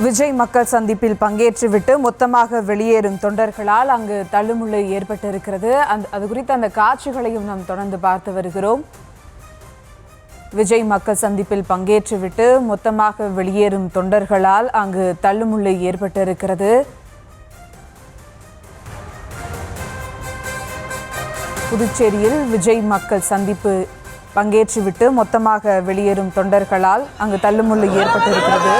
விஜய் மக்கள் சந்திப்பில் பங்கேற்றுவிட்டு மொத்தமாக வெளியேறும் தொண்டர்களால் அங்கு தள்ளுமுள்ளு ஏற்பட்டிருக்கிறது. அது குறித்த அந்த காட்சிகளையும் நாம் தொடர்ந்து பார்த்து வருகிறோம். விஜய் மக்கள் சந்திப்பில் பங்கேற்றுவிட்டு மொத்தமாக வெளியேறும் தொண்டர்களால் அங்கு தள்ளுமுள்ளு ஏற்பட்டிருக்கிறது. புதுச்சேரியில் விஜய் மக்கள் சந்திப்பு பங்கேற்றுவிட்டு மொத்தமாக வெளியேறும் தொண்டர்களால் அங்கு தள்ளுமுள்ளு ஏற்பட்டிருக்கிறது.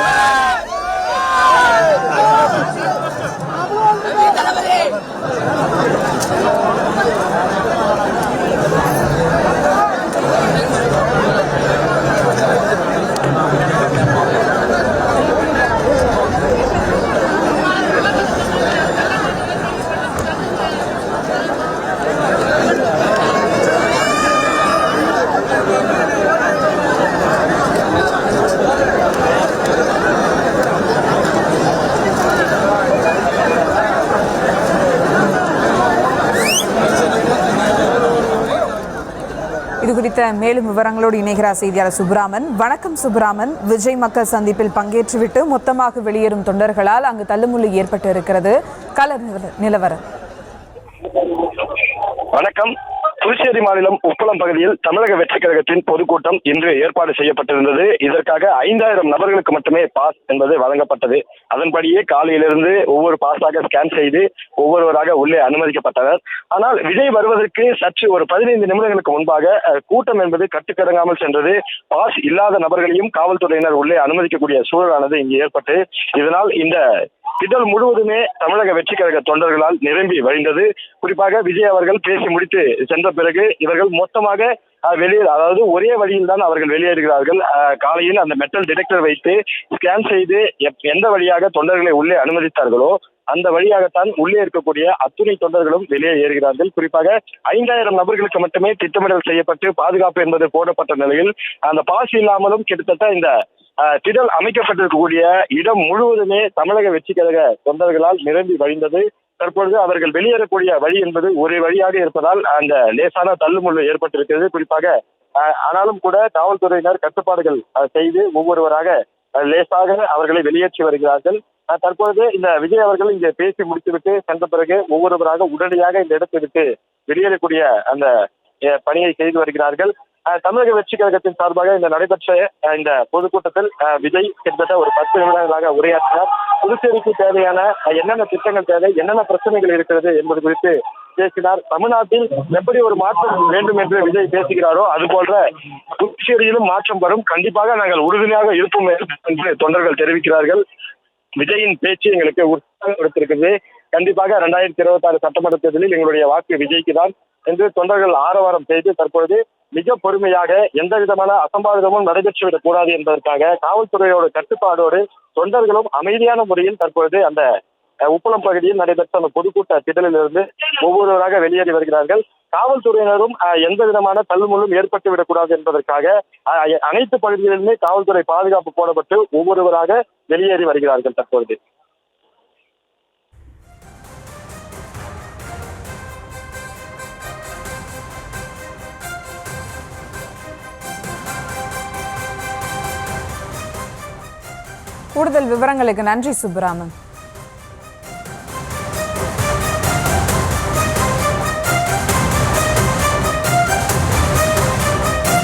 இது குறித்த மேலும் விவரங்களோடு இணைகிறார் செய்தியாளர் சுப்ராமன். வணக்கம் சுப்ராமன். விஜய் மக்கள் சந்திப்பில் பங்கேற்றுவிட்டு மொத்தமாக வெளியேறும் தொண்டர்களால் அங்கு தள்ளுமுள்ளு ஏற்பட்டு இருக்கிறது. கள நிலவரம். வணக்கம். புதுச்சேரி மாநிலம் உப்பளம் பகுதியில் தமிழக வெற்றிக் கழகத்தின் பொதுக்கூட்டம் இன்று ஏற்பாடு செய்யப்பட்டிருந்தது. இதற்காக 5000 நபர்களுக்கு மட்டுமே பாஸ் என்பது வழங்கப்பட்டது. அதன்படியே காலையிலிருந்து ஒவ்வொரு பாஸாக ஸ்கேன் செய்து ஒவ்வொருவராக உள்ளே அனுமதிக்கப்பட்டனர். ஆனால் விஜய் வருவதற்கு சற்று ஒரு 15 நிமிடங்களுக்கு முன்பாக கூட்டம் என்பது கட்டுக்கடங்காமல் சென்றது. பாஸ் இல்லாத நபர்களையும் காவல்துறையினர் உள்ளே அனுமதிக்கக்கூடிய சூழலானது இங்கு ஏற்பட்டு இதனால் இந்த திடல் முழுவதுமே தமிழக வெற்றி கழக தொண்டர்களால் நிரம்பி வழிந்தது. குறிப்பாக விஜய் அவர்கள் பேசி முடித்து சென்ற பிறகு இவர்கள் மொத்தமாக அதாவது ஒரே வழியில் தான் அவர்கள் வெளியேறுகிறார்கள். காலையில் அந்த மெட்டல் டிடெக்டர் வைத்து ஸ்கேன் செய்து எந்த வழியாக தொண்டர்களை உள்ளே அனுமதித்தார்களோ அந்த வழியாகத்தான் உள்ளே இருக்கக்கூடிய அத்துணை தொண்டர்களும் வெளியே ஏறுகிறார்கள். குறிப்பாக 5000 நபர்களுக்கு மட்டுமே திட்டமிடல் செய்யப்பட்டு பாதுகாப்பு என்பது போடப்பட்ட நிலையில் அந்த பாஸ் இல்லாமலும் கிட்டத்தட்ட இந்த திடல் அமைக்கப்பட்டிருக்கக்கூடிய இடம் முழுவதுமே தமிழக வெற்றி கழக தொண்டர்களால் நிரம்பி வழிந்தது. தற்பொழுது அவர்கள் வெளியேறக்கூடிய வழி என்பது ஒரு வழியாக இருப்பதால் அந்த லேசான தள்ளுமுள்ளு ஏற்பட்டிருக்கிறது. குறிப்பாக ஆனாலும் கூட காவல்துறையினர் கட்டுப்பாடுகள் செய்து ஒவ்வொருவராக லேசாக அவர்களை வெளியேற்றி வருகிறார்கள். தற்பொழுது இந்த விஜய் அவர்கள் இங்கே பேசி முடித்துவிட்டு சென்ற பிறகு ஒவ்வொருவராக உடனடியாக இந்த இடத்தை விட்டு வெளியேறக்கூடிய அந்த பணியை செய்து வருகிறார்கள். தமிழக வெற்றி கழகத்தின் சார்பாக இந்த நடைபெற்ற இந்த பொதுக்கூட்டத்தில் விஜய் கிட்டத்தட்ட ஒரு 10 நிமிடங்களாக உரையாற்றினார். புதுச்சேரிக்கு தேவையான என்னென்ன திட்டங்கள் தேவை, என்னென்ன பிரச்சனைகள் இருக்கிறது என்பது குறித்து பேசினார். தமிழ்நாட்டில் எப்படி ஒரு மாற்றம் வேண்டும் என்று விஜய் பேசுகிறாரோ அது போன்ற புதுச்சேரியிலும் மாற்றம் வரும், கண்டிப்பாக நாங்கள் உறுதுணையாக இருப்போம் என்று தொண்டர்கள் தெரிவிக்கிறார்கள். விஜயின் பேச்சு எங்களுக்கு உற்சாகம் கொடுத்திருக்கிறது. கண்டிப்பாக 2026 சட்டமன்ற தேர்தலில் எங்களுடைய வாக்கு விஜய்க்கு தான் என்று தொண்டர்கள் ஆரவாரம் செய்து தற்பொழுது மிக பொறுமையாக எந்த விதமான அசம்பாவிதமும் நடைபெற்றுவிடக் கூடாது என்பதற்காக காவல்துறையோட கட்டுப்பாடோடு தொண்டர்களும் அமைதியான முறையில் தற்பொழுது அந்த உப்பளம் பகுதியில் நடைபெற்ற அந்த பொதுக்கூட்ட திடலிலிருந்து ஒவ்வொருவராக வெளியேறி வருகிறார்கள். காவல்துறையினரும் எந்த விதமான தள்ளுமுள்ளும் ஏற்பட்டு விடக்கூடாது என்பதற்காக அனைத்து பகுதிகளிலுமே காவல்துறை பாதுகாப்பு போடப்பட்டு ஒவ்வொருவராக வெளியேறி வருகிறார்கள். தற்பொழுது கூடுதல் விவரங்களுக்கு நன்றி சுப்ராமன்.